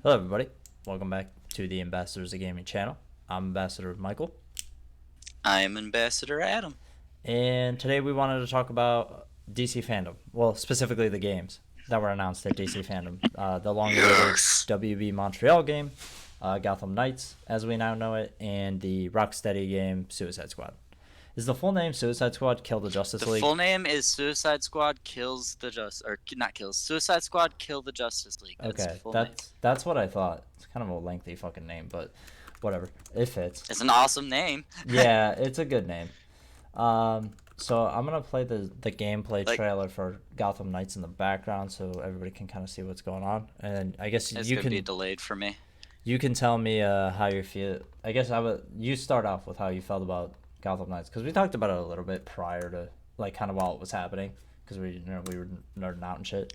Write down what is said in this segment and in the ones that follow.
Hello, everybody. Welcome back to the Ambassadors of Gaming channel. I'm Ambassador Michael, I am Ambassador Adam. and today we wanted to talk about DC fandom. Well, specifically the games that were announced at DC fandom. The long-awaited Yes. WB Montreal game, Gotham Knights, as we now know it, and the Rocksteady game Suicide Squad. Is the full name Suicide Squad Kill the Justice The League? full name is Suicide Squad kills the or not kills. Suicide Squad kill the Justice League. That's the Okay, full name. that's what I thought. It's kind of a lengthy fucking name, but whatever. It fits. It's an awesome name. Yeah, it's a good name. So I'm gonna play the gameplay Like trailer for Gotham Knights in the background, so everybody can kind of see what's going on. And I guess it's you gonna be can delayed for me. tell me how you feel. I guess you start off with how you felt about Gotham Knights, because we talked about it a little bit prior to, like, kind of while it was happening, because we were nerding out and shit.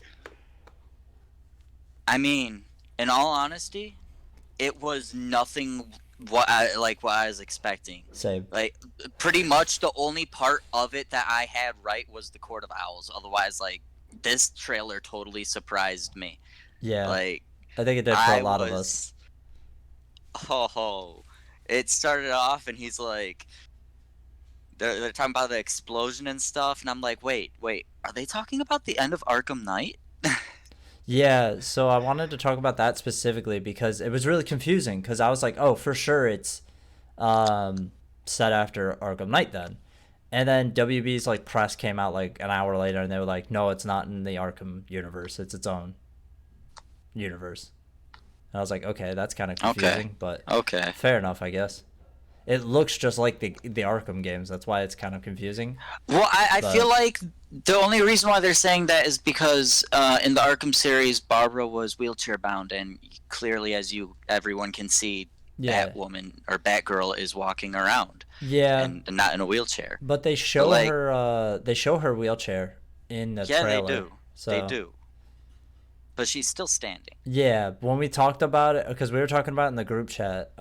I mean, in all honesty, it was nothing what I was expecting. Say Like pretty much the only part of it that I had right was the Court of Owls. Otherwise, like this trailer totally surprised me. yeah, Like I think it did for a I lot of us. was oh, it started off and he's like, they're talking about the explosion and stuff, and I'm like, wait, are they talking about the end of Arkham Knight? Yeah, so I wanted to talk about that specifically because it was really confusing. Because I was like, oh, for sure it's set after Arkham Knight then. And then WB's like press came out like an hour later, and they were like, no, it's not in the Arkham universe. It's its own universe. And I was like, okay, that's kind of Okay, confusing, but okay. fair enough, I guess. It looks just like the Arkham games. That's why it's kind of confusing. Well, I feel But like the only reason why they're saying that is because in the Arkham series, Barbara was wheelchair bound, and clearly, as everyone can see, yeah, Batwoman or Batgirl is walking around yeah. and not in a wheelchair. But they But show like, her. They show her wheelchair in the yeah, they trailer. do, they So do, but she's still standing. yeah, when we talked about it, because we were talking about it in the group chat,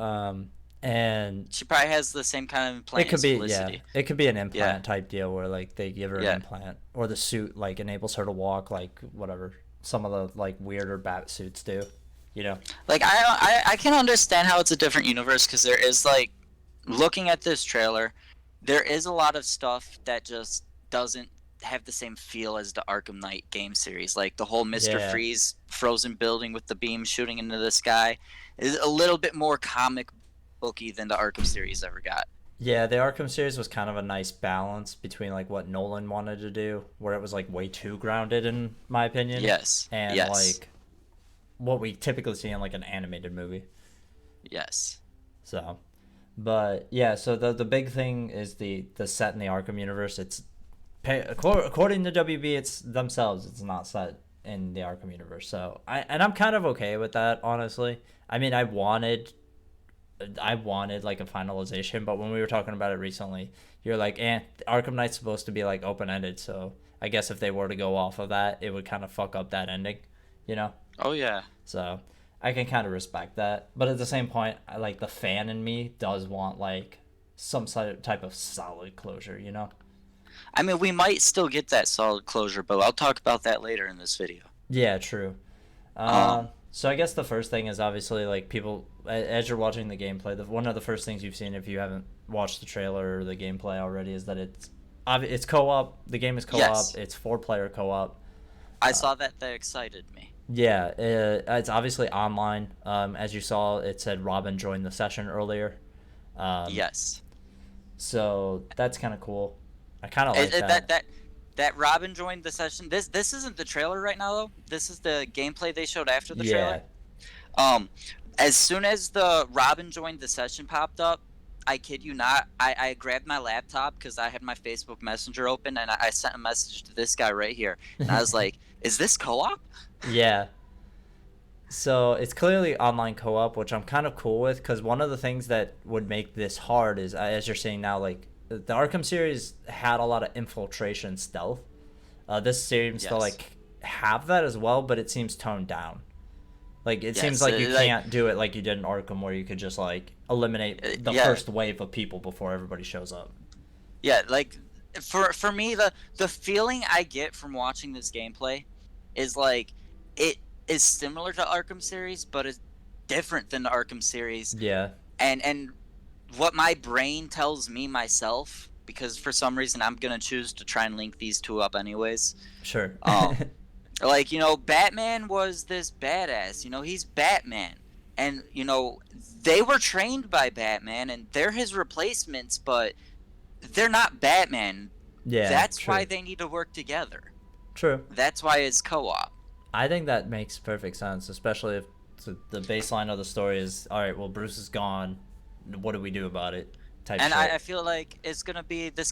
and She probably has the same kind of it implant could as be, yeah, Felicity. it could be an Yeah, implant type deal where like they give her an yeah. implant, or the suit like enables her to walk, like whatever some of the like weirder bat suits do, you know. Like I can understand how it's a different universe because there is like looking at this trailer, there is a lot of stuff that just doesn't have the same feel as the Arkham Knight game series. Like the whole Mister Yeah, Freeze frozen building with the beam shooting into the sky is a little bit more comic booky than the Arkham series ever got. yeah, the Arkham series was kind of a nice balance between like what Nolan wanted to do, where it was like way too grounded in my opinion, Yes, and yes, like what we typically see in like an animated movie. yes. So, but yeah, so the big thing is the set in the Arkham universe. It's according to WB, it's themselves. It's not set in the Arkham universe. So I'm kind of okay with that, honestly. I mean, I wanted like a finalization, but when we were talking about it recently, you're like, Arkham Knight's supposed to be like open ended. So I guess if they were to go off of that, it would kind of fuck up that ending, you know. Oh yeah. So I can kind of respect that, but at the same point, I like the fan in me does want like some type of solid closure, you know? I mean, we might still get that solid closure, but I'll talk about that later in this video. Yeah, true. Um, So I guess the first thing is obviously like people as you're watching the gameplay, one of the first things you've seen if you haven't watched the trailer or the gameplay already is that it's co-op. The game is co-op. yes, It's four-player co-op. I saw that. That excited me. Yeah, it's obviously online. As you saw, it said Robin joined the session earlier. Um, Yes. So that's kind of cool. I kind of It, like it- that that. that that Robin joined the session. This isn't the trailer right now though. This is the gameplay they showed after the Yeah. trailer. Um, as soon as the Robin joined the session popped up, I kid you not, I grabbed my laptop because I had my Facebook Messenger open and I sent a message to this guy right here, and I was like, "Is this co-op?" Yeah. So it's clearly online co-op, which I'm kind of cool with because one of the things that would make this hard is, as you're seeing now, like the Arkham series had a lot of infiltration stealth. This seems to Yes. like have that as well, but it seems toned down. Like it seems Yes. like you Like can't do it like you did in Arkham, where you could just like eliminate the yeah. first wave of people before everybody shows up. Yeah, like for me the feeling I get from watching this gameplay is like it is similar to Arkham series, but different than the Arkham series, Yeah, and what my brain tells me myself, because for some reason I'm gonna choose to try and link these two up anyways. sure. Um, like, Batman was this badass. He's Batman, and they were trained by Batman, and they're his replacements, but they're not Batman. Yeah, That's why true. they need to work together. True. That's why it's co-op. I think that makes perfect sense, especially if the baseline of the story is all right. Well, Bruce is gone. What do we do about it? Type And I shit. feel like this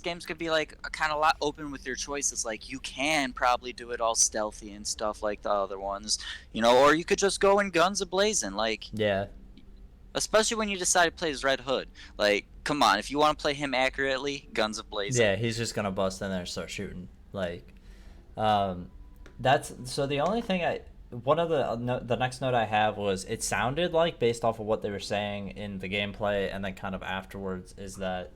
game's gonna be like a kind of lot open with your choices. Like, you can probably do it all stealthy and stuff like the other ones, or you could just go in guns a blazing. Like, Yeah, especially when you decide to play as Red Hood. Like, come on, if you want to play him accurately, guns a blazing. yeah. He's just gonna bust in there and start shooting. Like, um, that's so. The only thing one of the next note I have was it sounded like based off of what they were saying in the gameplay and then kind of afterwards is that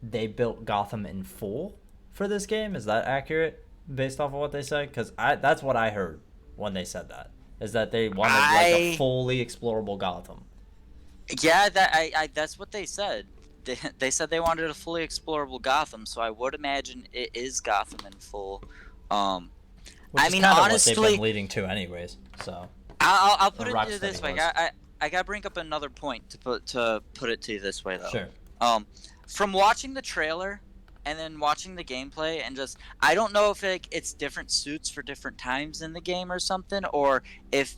they built Gotham in full for this game. Is that accurate based off of what they said? Because that's what I heard when they said that is that they wanted like a I fully explorable Gotham. Yeah, I that's what they said. They said they wanted a fully explorable Gotham, so I would imagine it is Gotham in full. Um, Which I is mean, kind of what they've been honestly, leading to, anyways. So, I'll or put it to you Rocksteady this way. was. I got to bring up another point to put it to you this way though. Sure. Um, from watching the trailer and then watching the gameplay and just I don't know if it's different suits for different times in the game or something, or if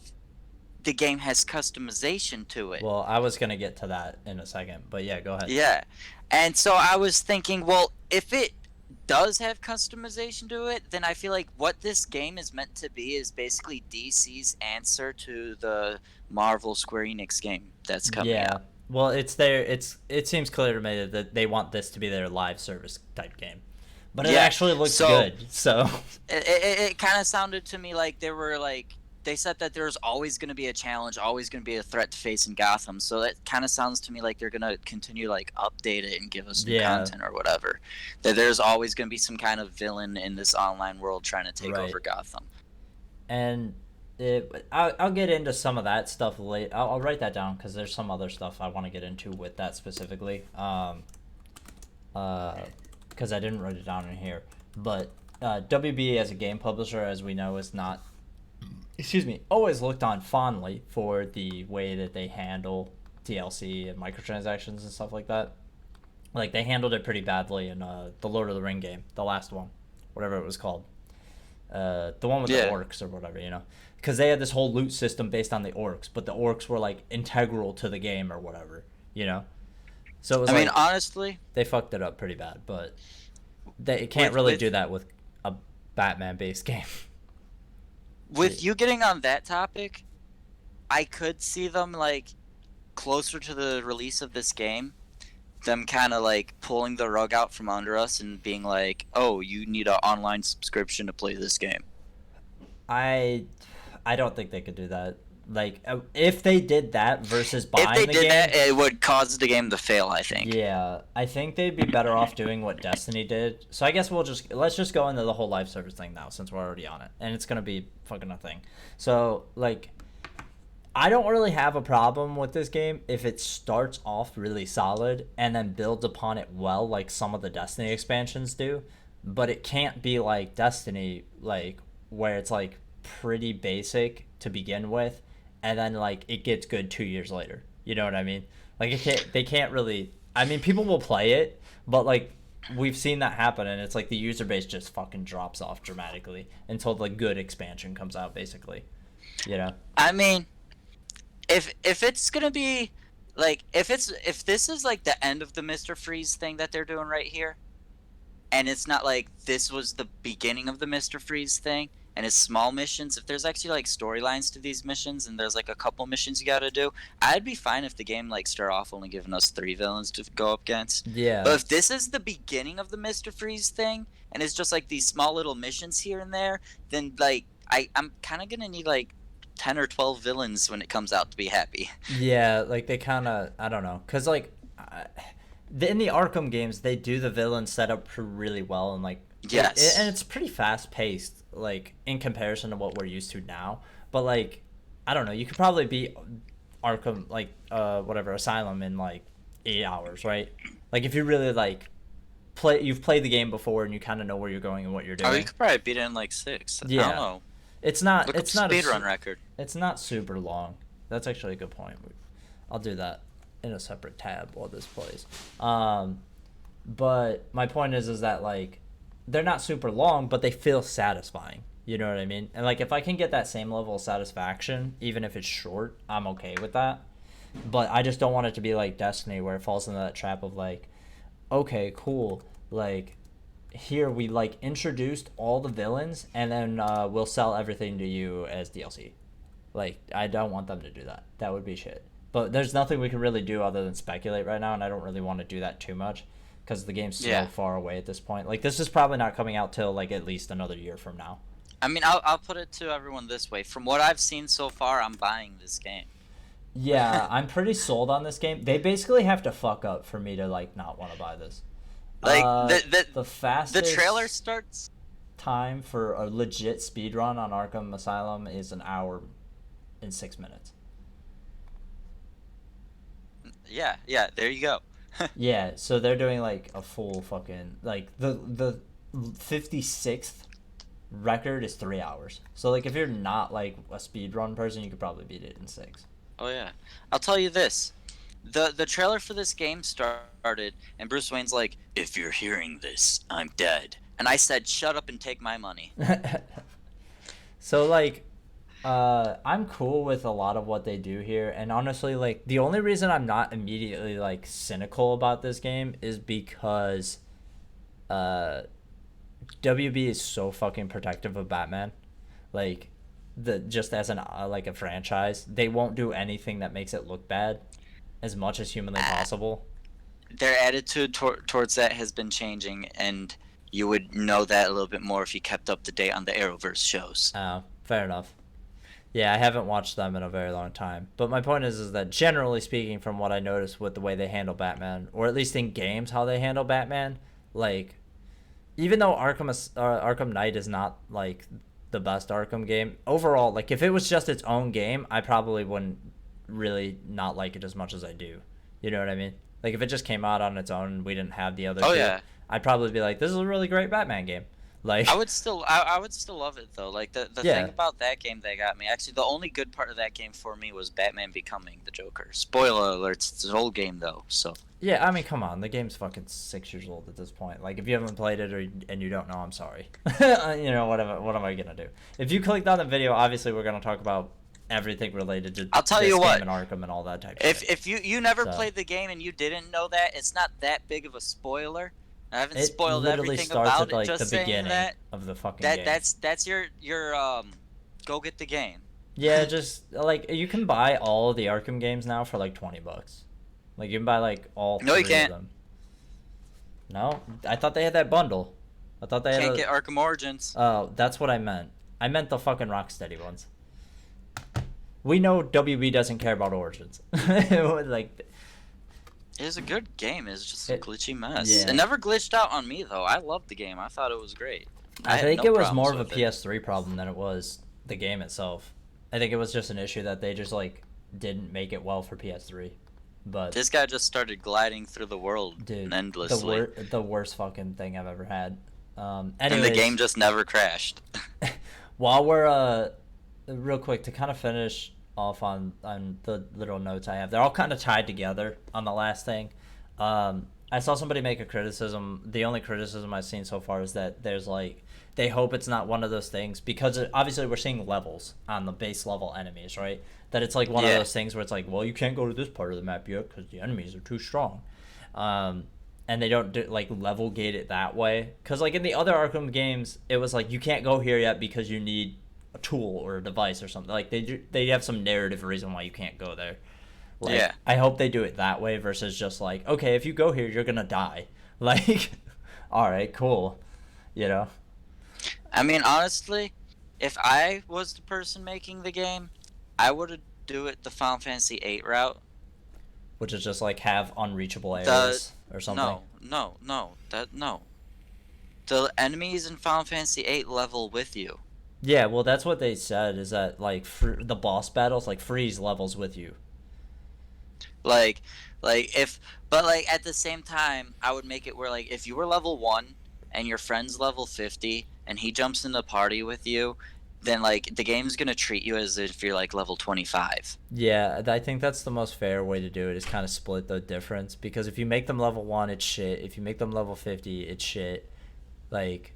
the game has customization to it. Well, I was gonna get to that in a second, but yeah, go ahead. Yeah. And so I was thinking, well, if it does have customization to it, then I feel like what this game is meant to be is basically DC's answer to the Marvel Square Enix game that's coming Yeah. out. Well, it seems clear to me that they want this to be their live service type game, but it Yeah. actually looks So good. So, it kind of sounded to me like they said that there's always going to be a challenge, always going to be a threat to face in Gotham. So that kind of sounds to me like they're going to continue like update it and give us new yeah, content or whatever. That there's always going to be some kind of villain in this online world trying to take right. over Gotham. And I'll get into some of that stuff late. I'll write that down because there's some other stuff I want to get into with that specifically. Because I didn't write it down in here. But WB as a game publisher, as we know, is not, excuse me, always looked on fondly for the way that they handle DLC and microtransactions and stuff like that. Like they handled it pretty badly in the Lord of the Ring game, the last one, whatever it was called, the one with the Yeah. orcs or whatever, because they had this whole loot system based on the orcs, but the orcs were like integral to the game or whatever. So it was I mean, like honestly, they fucked it up pretty bad, but they can't with really with do that with a Batman based game. with you getting on that topic, I could see them like closer to the release of this game, them kind of like pulling the rug out from under us and being like, "Oh, you need an online subscription to play this game." I I don't think they could do that. Like if they did that versus If buying they the did game, that, it would cause the game to fail, I think. yeah, I think they'd be better off doing what Destiny did. So I guess let's just go into the whole live service thing now since we're already on it, and it's gonna be fucking a thing. So like, I don't really have a problem with this game if it starts off really solid and then builds upon it well, like some of the Destiny expansions do. But it can't be like Destiny, like where it's like pretty basic to begin with, and then like it gets good 2 years later. You know what I mean? Like they can't really. I mean, people will play it, but like we've seen that happen, and it's like the user base just fucking drops off dramatically until the good expansion comes out, basically. You know? I mean, if it's gonna be like if this is like the end of the Mr. Freeze thing that they're doing right here, and it's not like this was the beginning of the Mr. Freeze thing and it's small missions, if there's actually like storylines to these missions and there's like a couple missions you gotta do, I'd be fine if the game like start off only giving us 3 villains to go up against. Yeah. But if this is the beginning of the Mr. Freeze thing and it's just like these small little missions here and there, then like I'm kind of gonna need like 10 or 12 villains when it comes out to be happy. Yeah, like they kind of, I don't know, cause like in the Arkham games they do the villain setup really well, and like Yes. and it's pretty fast paced, like in comparison to what we're used to now. But like, I don't know, you could probably beat Arkham, like whatever Asylum in like 8 hours, right? Like if you really like you've played the game before and you kind of know where you're going and what you're Oh, you doing. could probably beat it in like 6. I don't Yeah, know. it's not Look up it's not a speedrun record. it's not super long. That's actually a good point. I'll do that in a separate tab while this plays. But my point is that like they're not super long, but they feel satisfying. You know what I mean? And like if I can get that same level of satisfaction, even if it's short, I'm okay with that. But I just don't want it to be like Destiny, where it falls into that trap of like, okay, cool, like here we like introduced all the villains, and then we'll sell everything to you as DLC. Like I don't want them to do that. That would be shit. But there's nothing we can really do other than speculate right now, and I don't really want to do that too much because the game's so far away at this point. Like this is probably not coming out till like at least another year from now. I mean, I'll put it to everyone this way. From what I've seen so far, I'm buying this game. Yeah, I'm pretty sold on this game. They basically have to fuck up for me to like not want to buy this. Like The fastest the trailer starts. time for a legit speed run on Arkham Asylum is an hour and 6 minutes. Yeah, there you go. Yeah, so they're doing like a full fucking like the 56th record is 3 hours. So like if you're not like a speed run person, you could probably beat it in 6. Oh yeah. I'll tell you this. The trailer for this game started and Bruce Wayne's like, "If you're hearing this, I'm dead." And I said, "Shut up and take my money." So like I'm cool with a lot of what they do here, and honestly like the only reason I'm not immediately like cynical about this game is because WB is so fucking protective of Batman. Like the just as an like a franchise, they won't do anything that makes it look bad as much as humanly possible. Their attitude towards that has been changing, and you would know that a little bit more if you kept up to date on the Arrowverse shows. Oh, fair enough. Yeah, I haven't watched them in a very long time. But my point is that generally speaking, from what I noticed with the way they handle Batman, or at least in games how they handle Batman, like even though Arkham Knight is not like the best Arkham game overall, like if it was just its own game, I probably wouldn't really not like it as much as I do. You know what I mean? Like if it just came out on its own and we didn't have the other two, Yeah. I'd probably be like, this is a really great Batman game. Like I would still love it though. Like the thing about that game that got me, actually the only good part of that game for me was Batman becoming the Joker. Spoiler alerts, it's an old game though, so. Yeah, I mean, come on, the game's fucking 6 years old at this point. Like, if you haven't played it and you don't know, I'm sorry. You know, what am I gonna do? If you clicked on the video, obviously we're gonna talk about everything related to I'll tell this you what, game and Arkham and all that type of shit. If you never played the game and you didn't know that, it's not that big of a spoiler. I haven't It spoiled literally everything starts about at like it. Just the saying beginning that of the fucking game. that's your go get the game. Yeah, just like you can buy all of the Arkham games now for like $20. Like you can buy like all No, three you can't. of them. No, I thought they had that bundle. I thought they had. Can't get Arkham Origins. Oh, that's what I meant. I meant the fucking Rocksteady ones. We know WB doesn't care about Origins. Like, It is a good game. It's just a glitchy mess. Yeah. It never glitched out on me though. I loved the game. I thought it was great. I had think no it was more of problems a with it. PS3 problem than it was the game itself. I think it was just an issue that they just like didn't make it well for PS3. But This guy just started gliding through the world dude, endlessly. the worst fucking thing I've ever had. And Anyways, the game just never crashed. while we're real quick to kind of finish off on the little notes I have, they're all kind of tied together on the last thing. I saw somebody make a criticism. The only criticism I've seen so far is that there's like they hope it's not one of those things because obviously we're seeing levels on the base level enemies, right? That it's like one of those things where it's like, well, you can't go to this part of the map yet because the enemies are too strong. And they don't do, like level gate it that way because like in the other Arkham games, it was like you can't go here yet because you need a tool or a device or something. Like they have some narrative reason why you can't go there. Like, Yeah. I hope they do it that way versus just like, okay, if you go here, you're gonna die. Like, all right, cool. You know? I mean, honestly, if I was the person making the game, I would do it the Final Fantasy VIII route. Which is just like have unreachable areas or something. No. The enemies in Final Fantasy VIII level with you. Yeah, well, that's what they said is that like the boss battles like freeze levels with you. Like, if, but like at the same time, I would make it where like if you were level 1 and your friend's level 50 and he jumps in the party with you, then like the game's gonna treat you as if you're like level 25. Yeah, I think that's the most fair way to do it, is kind of split the difference, because if you make them level 1, it's shit. If you make them level 50, it's shit. Like,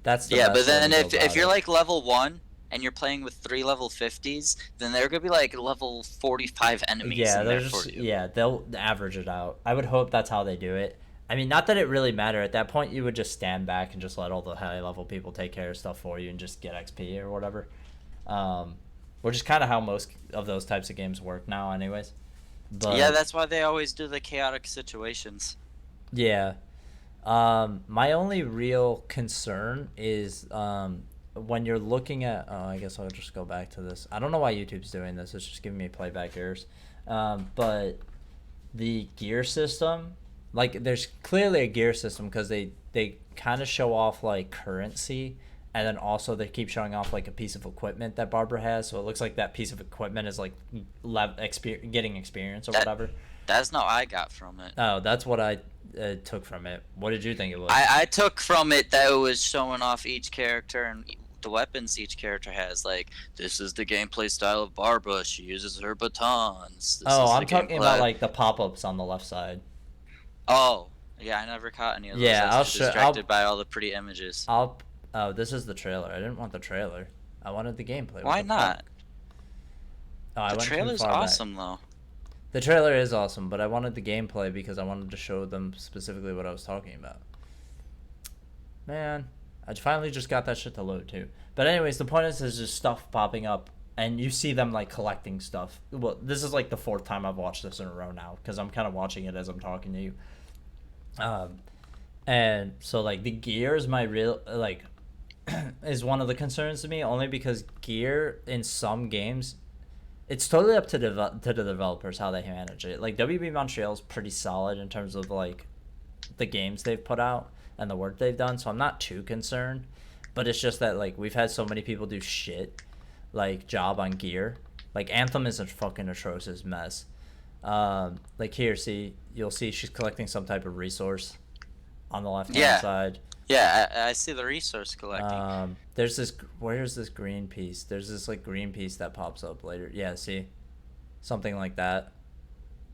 that's the Yeah, but best way to then go if about you're it. like level 1 and you're playing with 3 level 50s, then there are gonna be like level 45 enemies Yeah, in there they're for just, you. yeah, they'll average it out. I would hope that's how they do it. I mean, not that it really matter. At that point, you would just stand back and just let all the high level people take care of stuff for you and just get XP or whatever. Um, which is kind of how most of those types of games work now, anyways. Yeah, But that's why they always do the chaotic situations. yeah, my only real concern is when you're looking at. Oh, I guess I'll just go back to this. I don't know why YouTube's doing this. It's just giving me playback errors. But the gear system, like, there's clearly a gear system because they kind of show off like currency, and then also they keep showing off like a piece of equipment that Barbara has, so it looks like that piece of equipment is like getting experience or That whatever. that's not what I got from it. Oh, that's what I took from it. What did you think it was? I took from it that it was showing off each character and the weapons each character has. Like, this is the gameplay style of Barbara. She uses her batons. This Oh, is I'm the talking about gameplay. like the pop-ups on the left side. Oh, yeah, I never caught any of those. I Yeah, was I'll too show. distracted by all the pretty images. I'll. Oh, this is the trailer. I didn't want the trailer. I wanted the gameplay. What Why the fuck? not? Oh, I The went too trailer's far back. awesome, though. The trailer is awesome, but I wanted the gameplay because I wanted to show them specifically what I was talking about. Man, I finally just got that shit to load too. But anyways, the point is there's just stuff popping up, and you see them like collecting stuff. Well, this is like the fourth time I've watched this in a row now because I'm kind of watching it as I'm talking to you. Um, and so like the gear is my real like is one of the concerns to me, only because gear in some games, it's totally up to to the developers how they manage it. Like WB Montreal is pretty solid in terms of like the games they've put out and the work they've done, so I'm not too concerned. But it's just that like we've had so many people do shit like job on gear. Like Anthem is a fucking atrocious mess. Like here, see, you'll see she's collecting some type of resource on the left hand Yeah, side. yeah, I see the resource collecting. There's this. Where's this green piece? There's this like green piece that pops up later. Yeah, see, something like that.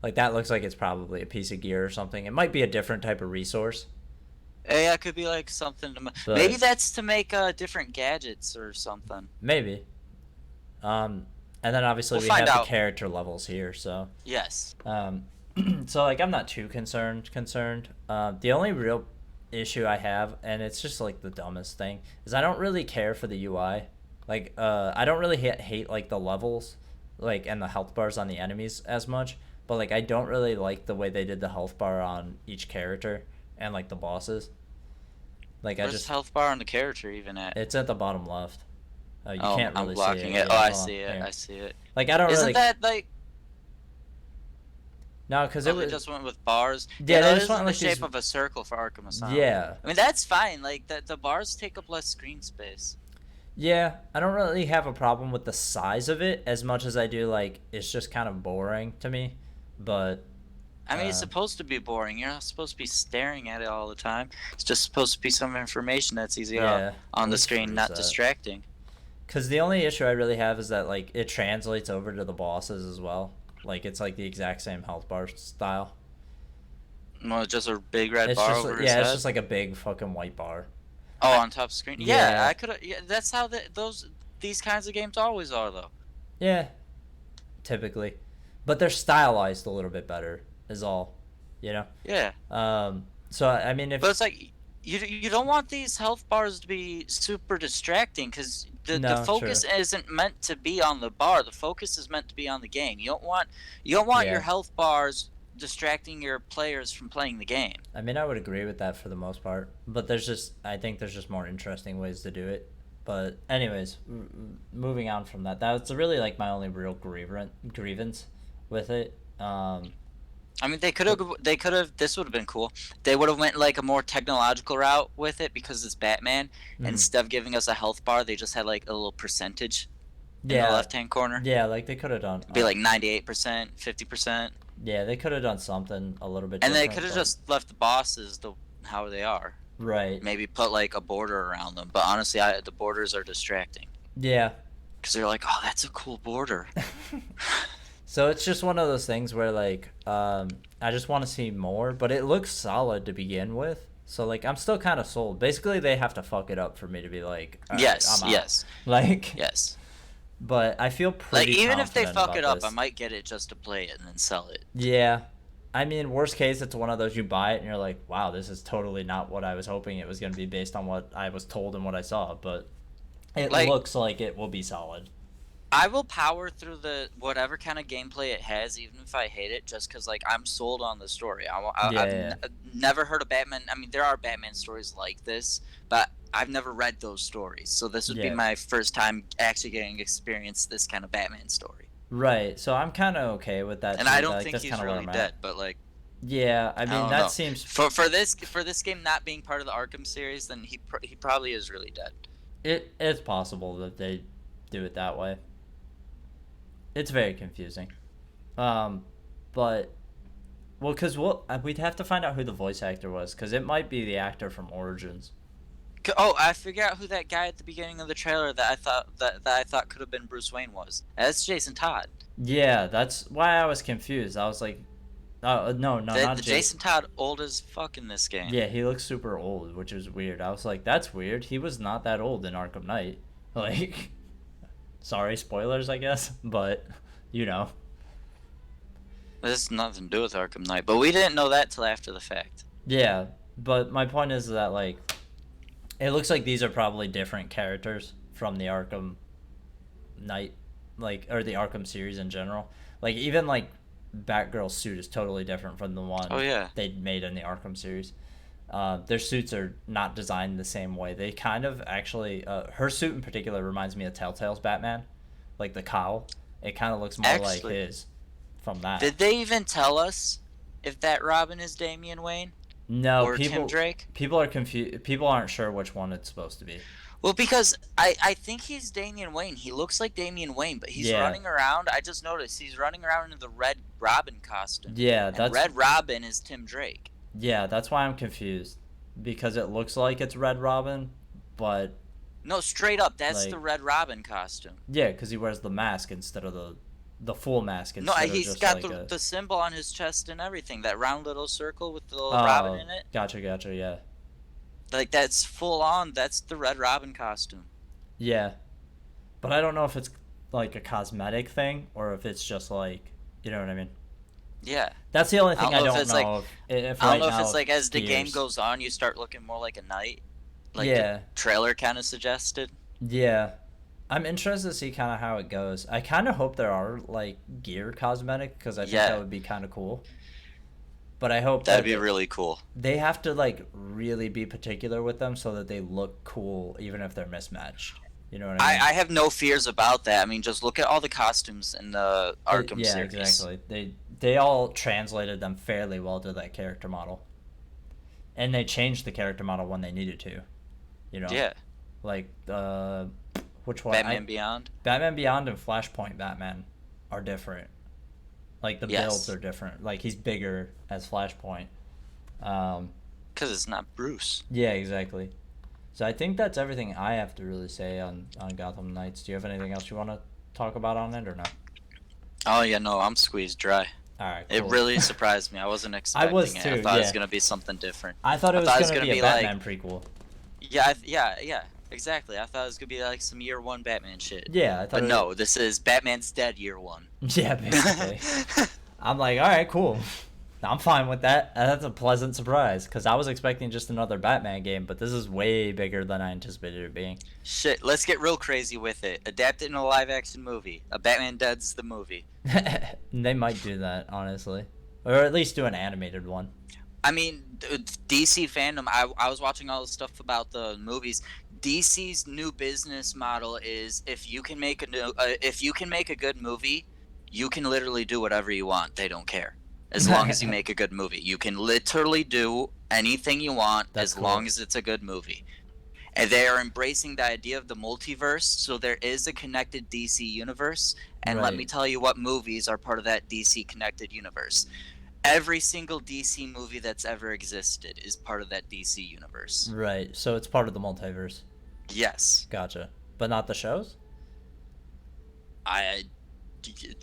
Like that looks like it's probably a piece of gear or something. It might be a different type of resource, Yeah, it could be like something to maybe but that's to make different gadgets or something. maybe. Um, and then obviously We'll we find have the out. character levels here, so Yes. um, so like I'm not too concerned. The only real issue I have, and it's just like the dumbest thing, is I don't really care for the UI. Like I don't really hate like the levels, like, and the health bars on the enemies as much. But like I don't really like the way they did the health bar on each character and like the bosses. Like I Where's just, the health bar on the character even at? it's at the bottom left. You Oh, can't I'm really see blocking it. it. Oh, Yeah, I hold on. see it. Here. I see it. Like I don't Isn't really. that like? No, because Oh, it they was. just went with bars. Yeah, Yeah, they that just is went in the like shape these. of a circle for Arkham Asylum. Yeah. I mean, that's fine. Like the bars take up less screen space. Yeah, I don't really have a problem with the size of it as much as I do like it's just kind of boring to me. But I mean, it's uh, supposed to be boring. You're not supposed to be staring at it all the time. It's just supposed to be some information that's easy yeah, on the let's screen, freeze not that. distracting. Because the only issue I really have is that like it translates over to the bosses as well. Like it's like the exact same health bar style. Well, just a big red It's bar just over his yeah, it's head. just like a big fucking white bar. Oh, I, on top screen. Yeah, yeah, I could. Yeah, that's how these kinds of games always are, though. yeah, typically, but they're stylized a little bit better. Is all, you know. Yeah, So I mean, if but it's like you don't want these health bars to be super distracting because the no, true, focus isn't meant to be on the bar. The focus is meant to be on the game. You don't want your yeah. health bars distracting your players from playing the game. I mean, I would agree with that for the most part, but I think there's just more interesting ways to do it. But anyways, moving on from that, that's really like my only real grievance with it. I mean, they could have. This would have been cool. They would have went like a more technological route with it because it's Batman. Mhm. Instead of giving us a health bar, they just had like a little percentage in the Yeah, left hand corner. yeah, like they could have done. Be like 98%, 50%. Yeah, they could have done something a little bit And they different, could have but just left the bosses how they are. right. Maybe put like a border around them. But honestly, the borders are distracting Yeah. because they're like, oh, that's a cool border. So it's just one of those things where like I just want to see more, but it looks solid to begin with. So like I'm still kind of sold. Basically, they have to fuck it up for me to be like, all right, Yes, I'm out. yes, Like, yes. but I feel Like pretty even if they confident fuck about it up, I this. might get it just to play it and then sell it. Yeah. I mean, worst case, it's one of those you buy it and you're like, wow, this is totally not what I was hoping it was going to be based on what I was told and what I saw. But it Like looks like it will be solid. I will power through the whatever kind of gameplay it has, even if I hate it, just because like I'm sold on the story. Yeah, I've yeah, never heard of Batman. I mean, there are Batman stories like this, but I've never read those stories. So this would be yeah. my first time actually getting to experience this kind of Batman story. Right. So I'm kind of okay with that And too. I don't Like think that's he's kind of where really I'm dead, at. but like Yeah. I I mean, don't that know. seems For this game not being part of the Arkham series, then he probably is really dead. it's possible that they do it that way. It's very confusing. Um, but well, cause we'd have to find out who the voice actor was, cause it might be the actor from Origins. Oh, I figured out who that guy at the beginning of the trailer that I thought could have been Bruce Wayne was. That's Jason Todd. Yeah, that's why I was confused. I was like, no, The not Jay. Jason Todd old as fuck in this game. Yeah, he looks super old, which is weird. I was like, that's weird. He was not that old in Arkham Knight. Like, sorry, spoilers, I guess, but you know. This has nothing to do with Arkham Knight, but we didn't know that till after the fact. Yeah, but my point is that like, it looks like these are probably different characters from the Arkham Knight, like, or the Arkham series in general. Like, even like Batgirl's suit is totally different from the one Oh yeah. they made in the Arkham series. Their suits are not designed the same way. They kind of actually, her suit in particular reminds me of Telltale's Batman, like the cowl. It kind of looks more like Actually, his from that. did they even tell us if that Robin is Damian Wayne No, or Tim Drake? people are confused. People aren't sure which one it's supposed to be. Well, because I think he's Damian Wayne. He looks like Damian Wayne, but he's Yeah, running around. I just noticed he's running around in the Red Robin costume. yeah, And Red Robin is Tim Drake. yeah, that's why I'm confused because it looks like it's Red Robin, but No, straight up, that's like the Red Robin costume. yeah, because he wears the mask instead of the full mask No, instead of he's just got like a the symbol on his chest and everything. That round little circle with the little oh, robin in it. gotcha, yeah, Like, that's full on. That's the Red Robin costume. yeah, but I don't know if it's like a cosmetic thing or if it's just like you know what I mean. Yeah. That's the only I thing don't I know if don't it's like know if I right don't know if now it's like as the game Gears. goes on, you start looking more like a knight, like the Yeah, trailer kind of suggested. yeah. I'm interested to see kind of how it goes. I kind of hope there are like gear cosmetic because I think that Yeah, would be kind of cool. But I hope that'd that be really cool. they have to like really be particular with them so that they look cool even if they're mismatched. You know what I mean? I have no fears about that. I mean, just look at all the costumes in the Arkham Yeah, series. exactly. They all translated them fairly well to that character model, and they changed the character model when they needed to. You know, Yeah, like which one? Batman Beyond. Batman Beyond and Flashpoint Batman are different. Like the builds Yes, are different. Like he's bigger as Flashpoint. Um, because it's not Bruce. yeah, exactly. So I think that's everything I have to really say on Gotham Knights. Do you have anything else you want to talk about on it or no? Oh yeah, no, I'm squeezed dry. All right, It cool. really surprised me. I wasn't I was expecting it. I too. thought it was Yeah, gonna be something different. I thought it I was thought it was gonna gonna be a be like, Batman prequel. yeah, yeah, exactly. I thought it was gonna be like some year one Batman shit. Yeah, I thought But it. no, this is Batman's dead year one. Yeah, basically. I'm like, all right, cool. I'm fine with that. That's a pleasant surprise because I was expecting just another Batman game, but this is way bigger than I anticipated it being. Shit, let's get real crazy with it. Adapt it in a live action movie. A Batman Dead's the movie. They might do that, honestly, or at least do an animated one. I mean, DC fandom. I was watching all the stuff about the movies. DC's new business model is if you can make a good movie, you can literally do whatever you want. They don't care. As long as you make a good movie. You can literally do anything you want That's as long cool. as it's a good movie. And they are embracing the idea of the multiverse, so there is a connected DC universe. And let me Right. tell you what movies are part of that DC connected universe. Every single DC movie that's ever existed is part of that DC universe. Right. So it's part of the multiverse. Yes. Gotcha. But not the shows? I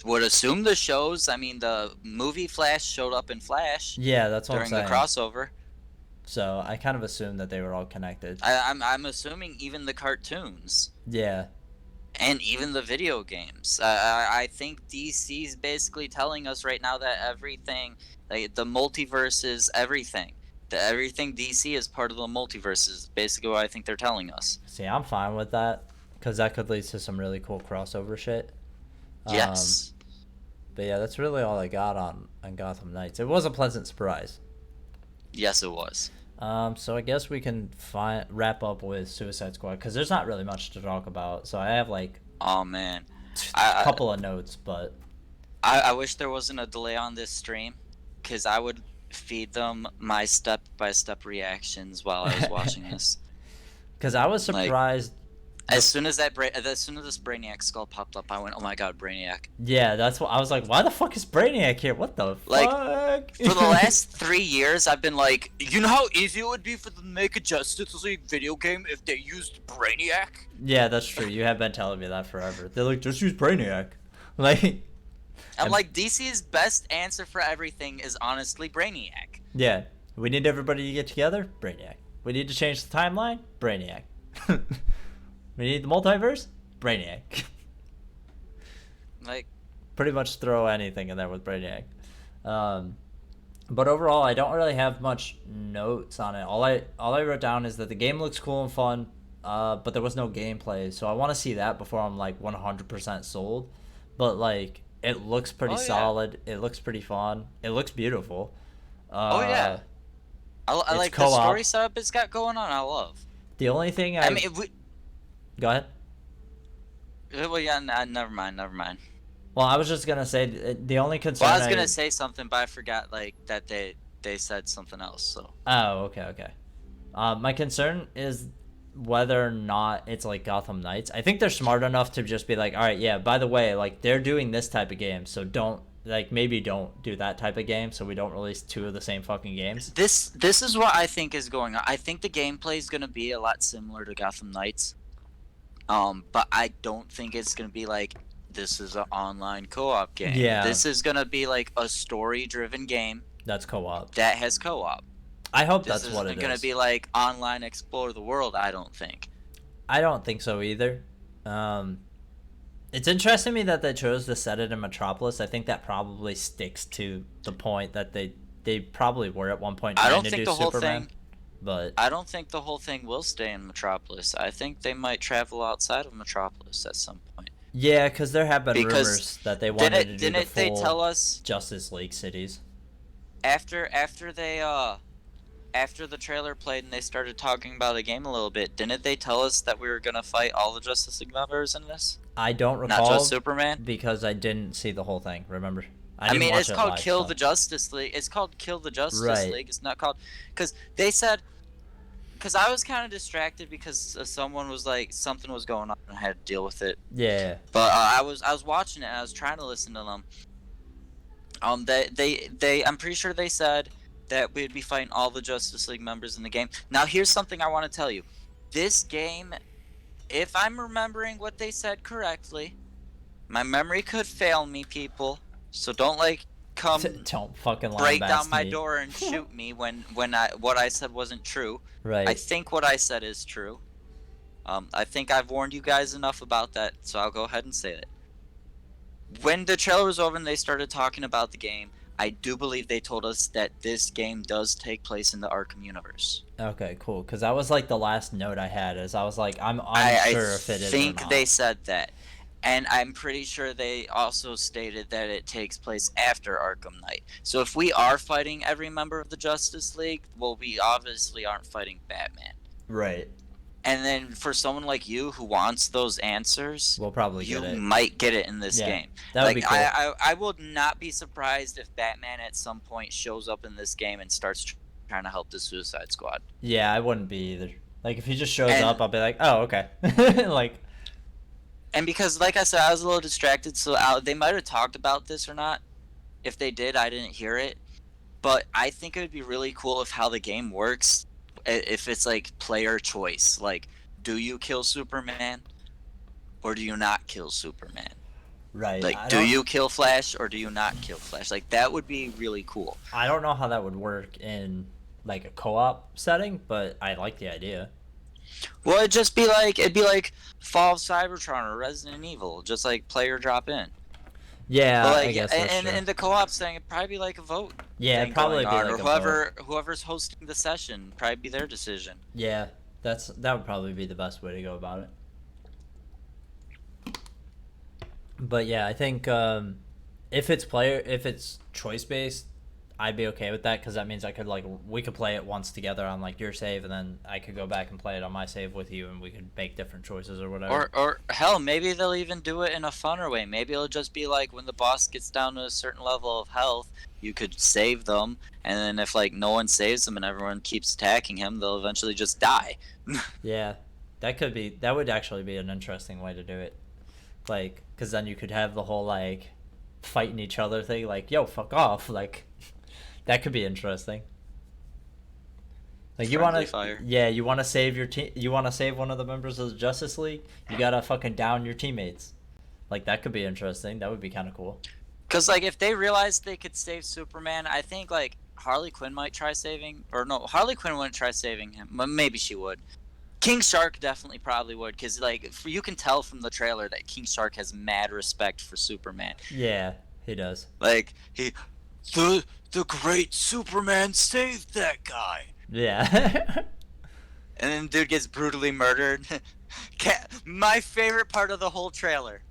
would assume the shows. I mean, the movie Flash showed up in Flash Yeah, that's what I'm during the saying. crossover. So I kind of assumed that they were all connected. I'm assuming even the cartoons Yeah. and even the video games. I think DC's basically telling us right now that everything, like the multiverse is everything. That everything DC is part of the multiverse is basically what I think they're telling us. See, I'm fine with that because that could lead to some really cool crossover shit. Yes. But yeah, that's really all I got on Gotham Knights. It was a pleasant surprise. Yes, it was. So I guess we can wrap up with Suicide Squad because there's not really much to talk about. So I have like Oh man, a I couple of notes, but I wish there wasn't a delay on this stream, because I would feed them my step-by-step reactions while I was watching this. because I was Like, surprised. as soon as this Brainiac skull popped up, I went, "Oh my God, Brainiac!" Yeah, that's what I was like. Why the fuck is Brainiac here? What the Like, fuck? for the last 3 years, I've been like, you know how easy it would be for them to make a Justice League video game if they used Brainiac? Yeah, that's true. You have been telling me that forever. They're like, just use Brainiac. Like, I'm like, DC's best answer for everything is honestly Brainiac. yeah, we need everybody to get together. Brainiac. We need to change the timeline. Brainiac. We need the multiverse. Brainiac. Like, Pretty much throw anything in there with Brainiac. But overall, I don't really have much notes on it. All I wrote down is that the game looks cool and fun, but there was no gameplay. So I want to see that before I'm like 100% sold. But like, it looks pretty Oh, yeah. solid. It looks pretty fun. It looks beautiful. oh yeah, I It's like the co-op. story setup it's got going on. I love. The only thing I mean, if we, go ahead. well, yeah, nah, never mind. Well, I was just gonna say the only concern. Well, I was gonna say something, but I forgot like that they said something else. So Oh, okay. My concern is whether or not it's like Gotham Knights. I think they're smart enough to just be like, all right, yeah, by the way, like they're doing this type of game, so maybe don't do that type of game, so we don't release two of the same fucking games. this is what I think is going on. I think the gameplay is gonna be a lot similar to Gotham Knights. But I don't think it's gonna be like this is an online co-op game. Yeah. This is gonna be like a story-driven game That's co-op. that has co-op. I hope This that's what isn't it gonna is. be like online explore the world. I don't think. I don't think so either. It's interesting to me that they chose to set it in Metropolis. I think that probably sticks to the point that they probably were at one point I trying don't to think do the whole Superman. thing. But I don't think the whole thing will stay in Metropolis. I think they might travel outside of Metropolis at some point. yeah, because there have been Because rumors that they wanted to do the didn't they full tell us Justice League cities. after after the trailer played and they started talking about the game a little bit? Didn't they tell us that we were gonna fight all the Justice League members in this, I don't not recall just Superman? because I didn't see the whole thing. Remember, I didn't mean, watch it's it called live, Kill so- the Justice League. It's called Kill the Justice Right. League. It's not called because they said. Because I was kind of distracted because someone was like something was going on and I had to deal with it. Yeah, But I was watching it and I was trying to listen to them. They I'm pretty sure they said that we'd be fighting all the Justice League members in the game. Now here's something I want to tell you. This game, if I'm remembering what they said correctly, my memory could fail me, people. So don't like come don't fucking lie break down to my me. door and shoot me when what I said wasn't true. Right. I think what I said is true. I think I've warned you guys enough about that, so I'll go ahead and say it. When the trailer was over and they started talking about the game, I do believe they told us that this game does take place in the Arkham universe. Okay, cool. Because that was like the last note I had. Is I was like, I'm I unsure if it is or think not. they said that. And I'm pretty sure they also stated that it takes place after Arkham Knight. So if we are fighting every member of the Justice League, well, we obviously aren't fighting Batman. Right. And then for someone like you who wants those answers, We'll probably you get it. might get it in this Yeah, game. that would Like be cool. I would not be surprised if Batman at some point shows up in this game and starts trying to help the Suicide Squad. Yeah, I wouldn't be either. Like if he just shows And up, I'll be like, oh, okay. Like, and because, like I said, I was a little distracted, so they might have talked about this or not. If they did, I didn't hear it. But I think it would be really cool if how the game works, if it's like player choice. Like, do you kill Superman or do you not kill Superman? right. Like, do you kill Flash or do you not kill Flash? Like, that would be really cool. I don't know how that would work in like a co-op setting, but I like the idea. Well, it'd be like Fall of Cybertron or Resident Evil, just like player drop in. Yeah, But I like, guess that's and true. in the co-op thing, it'd probably be like a vote Yeah, it'd thing probably going be on, like or a vote. whoever's hosting the session, probably be their decision. Yeah, that would probably be the best way to go about it. But yeah, I think if it's choice based, I'd be okay with that because that means I could like we could play it once together on like your save, and then I could go back and play it on my save with you, and we could make different choices or whatever. Or hell, maybe they'll even do it in a funner way. Maybe it'll just be like when the boss gets down to a certain level of health, you could save them, and then if like no one saves them and everyone keeps attacking him, they'll eventually just die. Yeah, that would actually be an interesting way to do it. Like, because then you could have the whole like fighting each other thing, like yo, fuck off, like that could be interesting. Like you want Friendly to, fire. yeah, you want to save your team. You want to save one of the members of the Justice League. You gotta fucking down your teammates. Like that could be interesting. That would be kind of cool. Cause like if they realized they could save Superman, I think like Harley Quinn might try saving, or no, Harley Quinn wouldn't try saving him. Maybe she would. King Shark definitely probably would, cause like you can tell from the trailer that King Shark has mad respect for Superman. Yeah, he does. Like the great Superman saved that guy. Yeah. And then dude gets brutally murdered. My favorite part of the whole trailer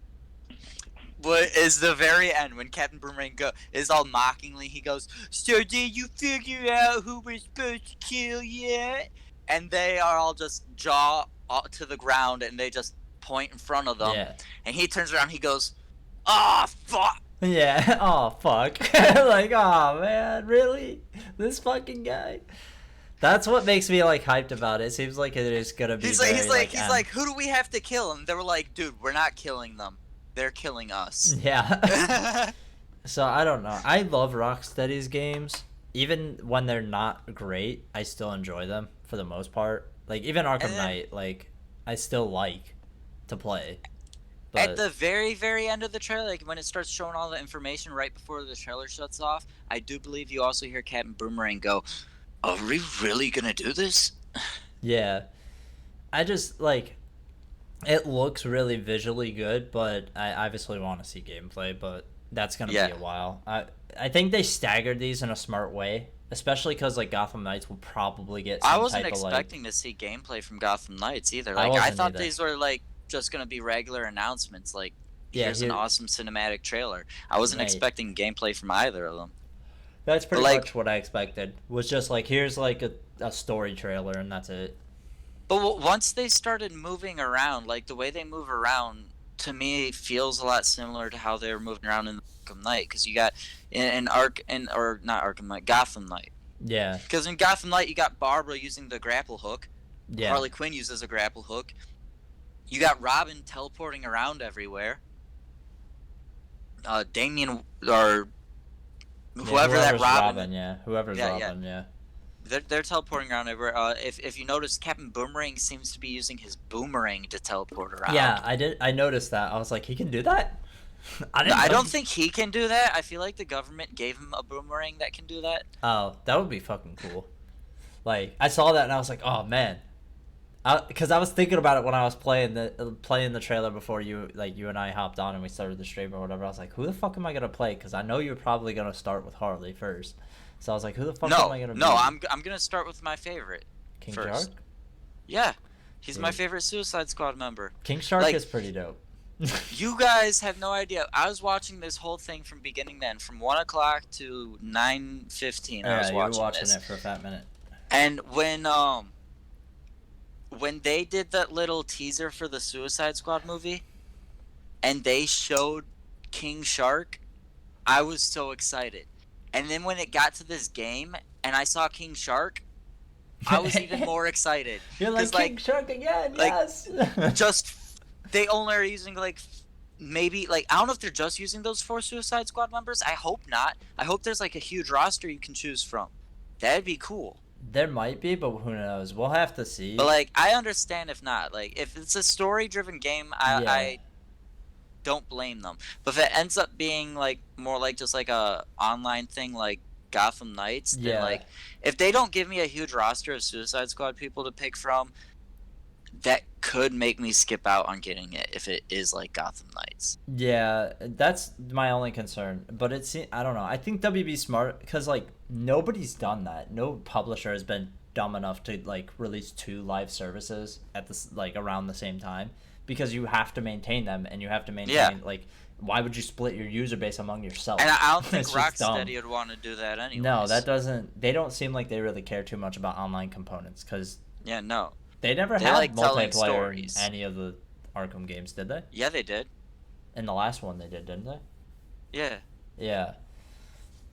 is the very end when Captain Boomerang is all mockingly. He goes, "So did you figure out who we're supposed to kill yet?" And they are all just jaw to the ground and they just point in front of them. Yeah. And he turns around. He goes, "Ah, fuck." Yeah. Oh fuck. Like, oh man, really? This fucking guy. That's what makes me like hyped about it. It seems like it is gonna be. He's like, "Who do we have to kill?" And they were like, "Dude, we're not killing them. They're killing us." Yeah. So I don't know. I love Rocksteady's games. Even when they're not great, I still enjoy them for the most part. Like even Arkham Knight, like I still like to play. But At the very, very end of the trailer, like when it starts showing all the information right before the trailer shuts off, I do believe you also hear Captain Boomerang go, "Are we really gonna do this?" yeah, I just like it looks really visually good, but I obviously want to see gameplay. But that's gonna be a while. I think they staggered these in a smart way, especially because like Gotham Knights will probably get. I Some wasn't type expecting of, to see gameplay from Gotham Knights either. I Like I wasn't thought either. these were like just gonna be regular announcements. Like Yeah, here's an awesome cinematic trailer. I wasn't expecting gameplay from either of them. That's pretty like, much what I expected. Was just like here's like a story trailer and that's it. But once they started moving around, like the way they move around, to me feels a lot similar to how they were moving around in Arkham Knight. Because you got or not Arkham Knight, Gotham Knight. Yeah. Because in Gotham Knight, you got Barbara using the grapple hook. Yeah. Harley Quinn uses a grapple hook. You got Robin teleporting around everywhere. Damian or whoever that Robin. Whoever's Robin. Yeah. They're teleporting around everywhere. If you notice, Captain Boomerang seems to be using his boomerang to teleport around. Yeah, I noticed that. I was like, he can do that. I don't think he can do that. I feel like the government gave him a boomerang that can do that. Oh, that would be fucking cool. Like I saw that and I was like, oh man, because I was thinking about it when I was playing the trailer before you and I hopped on and we started the stream or whatever. I was like, who the fuck am I gonna play? Because I know you're probably gonna start with Harley first. So I was like, who the fuck am I gonna? No, I'm gonna start with my favorite. King first. Shark. Yeah, he's my favorite Suicide Squad member. King Shark is pretty dope. You guys have no idea. I was watching this whole thing from beginning to end, from 1 o'clock to 9:15. I was watching it for a fat minute. And when they did that little teaser for the Suicide Squad movie, and they showed King Shark, I was so excited. And then when it got to this game, and I saw King Shark, I was even more excited You're like because King Shark again, like yes. just they only are using like maybe like I don't know if they're just using those 4 Suicide Squad members. I hope not. I hope there's like a huge roster you can choose from. That'd be cool. There might be, but who knows? We'll have to But see. like I understand if not. Like if it's a story driven game, Yeah, I don't blame them. But if it ends up being like more like just like a online thing like Gotham Knights, then yeah. like if they don't give me a huge roster of Suicide Squad people to pick from, that could make me skip out on getting it if it is like Gotham Knights. Yeah, that's my only concern. But I don't know. I think WB's smart because like nobody's done that. No publisher has been dumb enough to like release two live services at this like around the same time because you have to maintain them and you have to Yeah. maintain like why would you split your user base among yourself? And I don't think It's just dumb. Rocksteady would want to do that anyways. No, that doesn't. They don't seem like they really care too much about online components because Yeah, no. they never They had like telling multiplayer in stories. any of the Arkham games, did they? Yeah, they did. In the last one, they did, didn't they? Yeah. Yeah,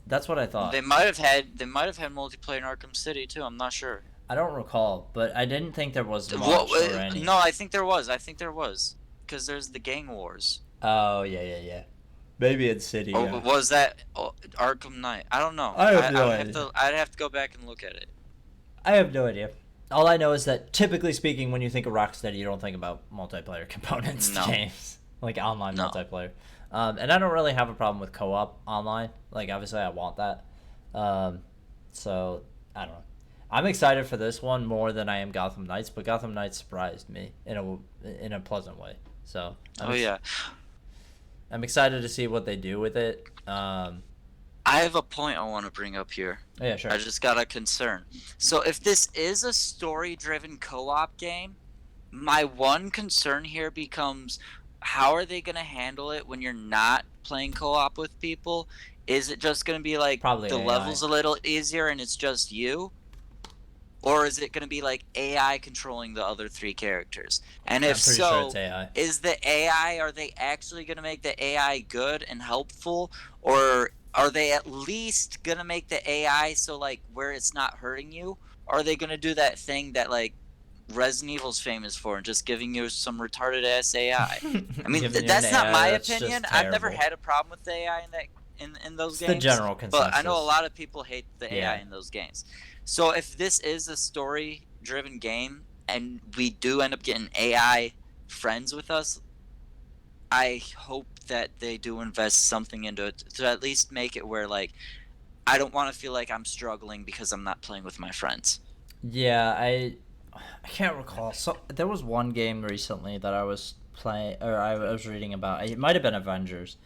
that's what I thought. They might have had multiplayer in Arkham City too. I'm not sure. I don't recall, but I didn't think there was much Well, or any. no, I think there was. I think there was because there's the gang wars. Oh yeah. Maybe it's City. Or Yeah. was that Arkham Knight? I don't know. I have no I'd idea. I'd have to go back and look at it. I have no idea. All I know is that typically speaking, when you think of Rocksteady, you don't think about multiplayer components to No. games, like online No. multiplayer. And I don't really have a problem with co-op online. Like obviously, I want that. So I don't know. I'm excited for this one more than I am Gotham Knights, but Gotham Knights surprised me in a pleasant way. So Yeah. I'm excited to see what they do with it. I have a point I want to bring up here. Yeah, sure. I just got a concern. So if this is a story-driven co-op game, my one concern here becomes how are they going to handle it when you're not playing co-op with people? Is it just going to be like Probably the AI. levels a little easier and it's just you? Or is it going to be like AI controlling the other 3 characters? And I'm if pretty so, sure it's AI. is the AI, are they actually going to make the AI good and helpful? Or are they at least going to make the AI so like where it's not hurting you? Or are they going to do that thing that like Resident Evil's famous for and just giving you some retarded ass AI? I mean, Giving you that's an not AI my that's just opinion. I've never terrible. had a problem with the AI in that in those It's games. the general consensus. But I know a lot of people hate the AI Yeah. in those games. So if this is a story-driven game and we do end up getting AI friends with us, I hope that they do invest something into it to at least make it where like I don't want to feel like I'm struggling because I'm not playing with my friends. Yeah, I can't recall. So there was one game recently that I was playing or I was reading about. It might have been Avengers,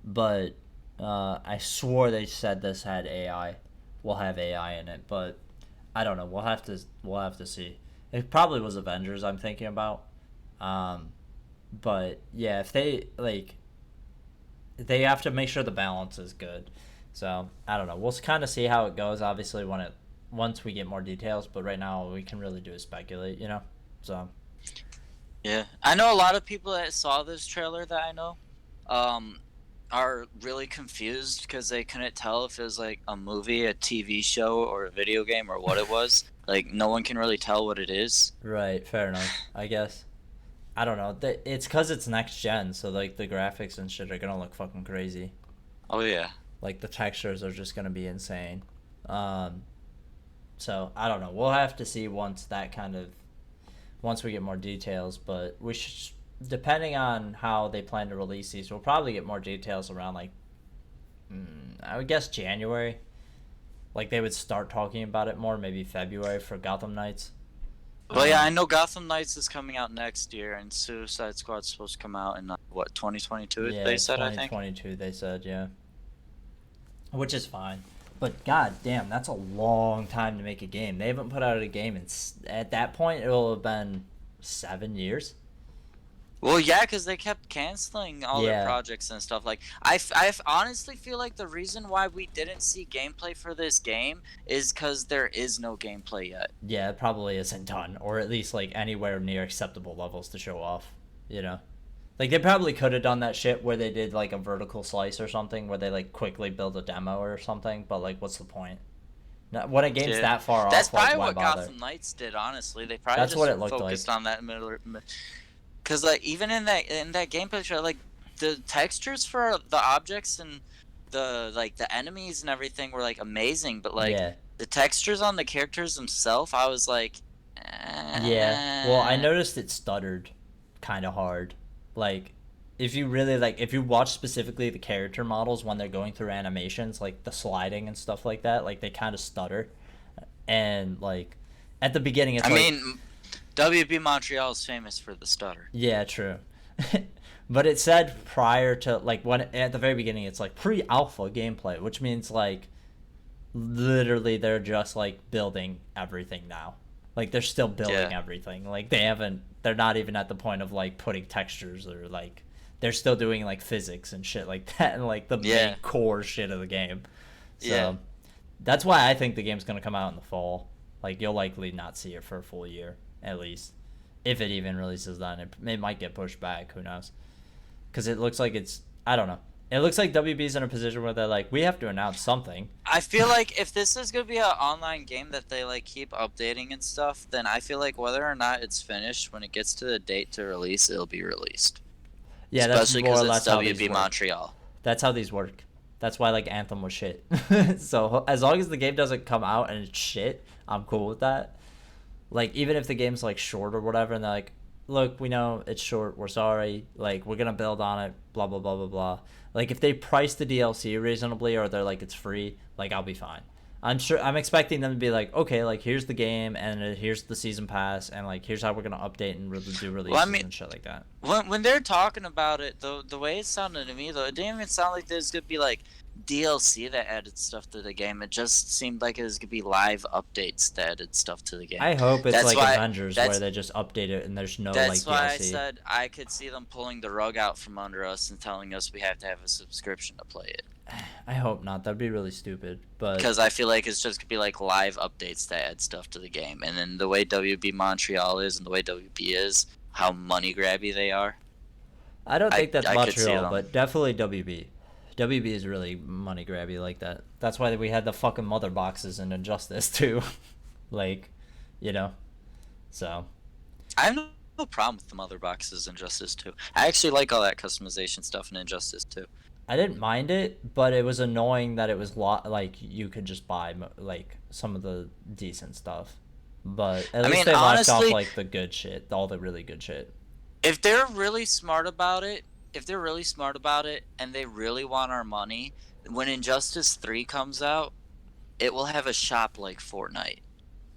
but I swore they said this had AI. Will have AI in it, but I don't know. We'll have to see. It probably was Avengers I'm thinking about. But yeah, if they have to make sure the balance is good. So I don't know. We'll kind of see how it goes. Obviously, once we get more details, but right now all we can really do is speculate. So Yeah, I know a lot of people that saw this trailer that I know, are really confused because they couldn't tell if it was like a movie, a TV show, or a video game, or what it was. Like no one can really tell what it is. right, fair enough. I guess I don't know. It's because it's next gen, so like the graphics and shit are gonna look fucking crazy. Oh yeah. Like the textures are just gonna be insane. So I don't know. We'll have to see once we get more details. But we should, depending on how they plan to release these, we'll probably get more details around like, I would guess January. Like they would start talking about it more, maybe February for Gotham Knights. Well, yeah, I know Gotham Knights is coming out next year, and Suicide Squad's supposed to come out in what 2022? Yeah, They said, I think. 2022. They said, yeah. Which is fine. But god damn, that's a long time to make a game. They haven't put out a game at that point it'll have been 7 years. Well, yeah, because they kept canceling all Yeah. their projects and stuff. Like, I honestly feel like the reason why we didn't see gameplay for this game is because there is no gameplay yet. Yeah, it probably isn't done, or at least like anywhere near acceptable levels to show off. Like they probably could have done that shit where they did like a vertical slice or something where they like quickly build a demo or something, but like what's the point? When a game's Yeah, that far that's off, like probably why what bother? Gotham Knights did. Honestly, they probably That's what just it looked focused like. on that middle. Because like even in that game picture, like the textures for the objects and the enemies and everything were like amazing, but like Yeah. the textures on the characters themselves, I was like, Yeah. Well, I eh. noticed it stuttered kind of hard. Like, if you really like, if you watch specifically the character models when they're going through animations, like the sliding and stuff like that, like they kind of stutter. And like, at the beginning, it's I like, mean, WB Montreal is famous for the stutter. yeah, true. But it said prior to like when at the very beginning, it's like pre-alpha gameplay, which means like literally they're just like building everything now. Like they're still building Yeah, everything. Like they haven't, they're not even at the point of like putting textures or like they're still doing like physics and shit like that and like the main yeah, core shit of the game. yeah. So that's why I think the game's gonna come out in the fall. Like you'll likely not see it for a full year at least, if it even releases then. It might get pushed back. Who knows? Because it looks like it's, I don't know. It looks like WB's in a position where they're like, we have to announce something. I feel like if this is gonna be an online game that they like keep updating and stuff, then I feel like whether or not it's finished, when it gets to the date to release, it'll be released. Yeah, that's Especially more because or it's less how these WB work. Montreal. That's how these work. That's why like Anthem was shit. So as long as the game doesn't come out and it's shit, I'm cool with that. Like even if the game's like short or whatever, and they're like, look, we know it's short. We're sorry. Like we're gonna build on it. Blah blah blah blah blah. Like if they price the DLC reasonably, or they're like it's free, like I'll be fine. I'm sure. I'm expecting them to be like, okay, like here's the game, and here's the season pass, and like here's how we're gonna update and do Well, I releases mean, and shit like that. when they're talking about it, the way it sounded to me though, it didn't even sound like there's gonna be like DLC that added stuff to the game. It just seemed like it was gonna be live updates that added stuff to the game. I hope it's That's like why. Avengers where That's they just update it and there's no like That's why I DLC. said I could see them pulling the rug out from under us and telling us we have to have a subscription to play it. I hope not. That'd be really stupid. But Because I feel like it's just gonna be like live updates to add stuff to the game. And then the way WB Montreal is and the way WB is, how money grabby they are. I don't think that's I could see Montreal, them. but definitely WB. WB is really money grabby like that. That's why we had the fucking mother boxes in Injustice too. Like, you know. So I have no problem with the mother boxes in Injustice 2. I actually like all that customization stuff in Injustice 2. I didn't mind it, but it was annoying that it was like you could just buy like some of the decent stuff. But at I least mean, they locked off honestly, like the good shit, all the really good shit. if they're really smart about it, and they really want our money, when Injustice 3 comes out, it will have a shop like Fortnite.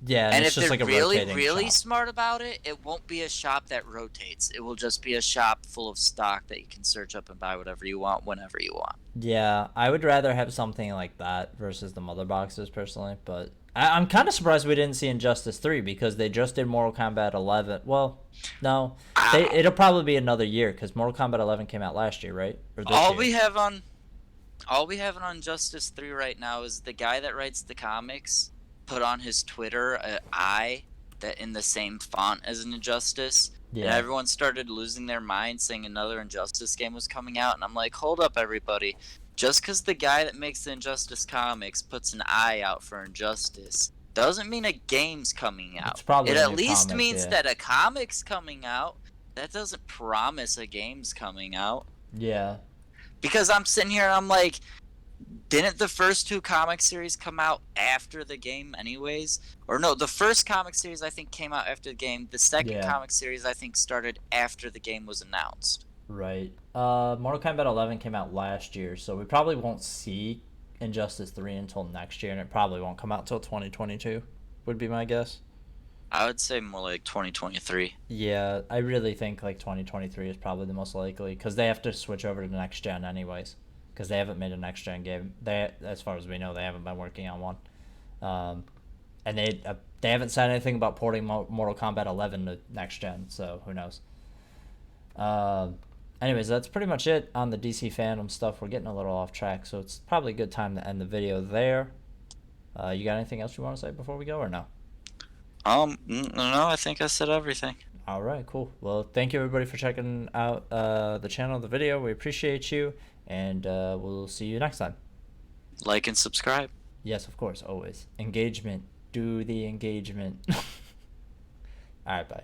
Yeah, and And it's if just they're like a really, rotating really shop. smart about it, it won't be a shop that rotates. It will just be a shop full of stock that you can search up and buy whatever you want whenever you want. Yeah, I would rather have something like that versus the mother boxes personally. But I'm kind of surprised we didn't see Injustice 3 because they just did Mortal Kombat 11. Well, no, Ah, it'll probably be another year because Mortal Kombat 11 came out last year, right? Or this all year? we have on all we have on Justice 3 right now is the guy that writes the comics put on his Twitter an eye that in the same font as an Injustice. And Yeah, everyone started losing their mind saying another Injustice game was coming out. And I'm like, hold up, everybody. Just because the guy that makes the Injustice comics puts an eye out for Injustice doesn't mean a game's coming it's out. probably It a at new least comic. means Yeah, that a comic's coming out. That doesn't promise a game's coming out. yeah, Because I'm sitting here and I'm like, didn't the first two comic series come out after the game anyways? Or no, the first comic series I think came out after the game. The second yeah. comic series I think started after the game was announced. Right. Mortal Kombat 11 came out last year, so we probably won't see Injustice 3 until next year, and it probably won't come out till 2022. Would be my guess. I would say more like 2023. Yeah, I really think like 2023 is probably the most likely because they have to switch over to the next gen anyways. Because they haven't made a next gen game. They, as far as we know, they haven't been working on one. Um, and they haven't said anything about porting Mortal Kombat 11 to next gen. So who knows? Um, anyways, that's pretty much it on the DC fandom stuff. We're getting a little off track, so it's probably a good time to end the video there. You got anything else you want to say before we go, or no? No, I think I said everything. All right, cool. Well, thank you everybody for checking out the channel, the video. We appreciate you, and we'll see you next time. Like and subscribe. Yes, of course, always. Engagement. Do the engagement. All right, bye.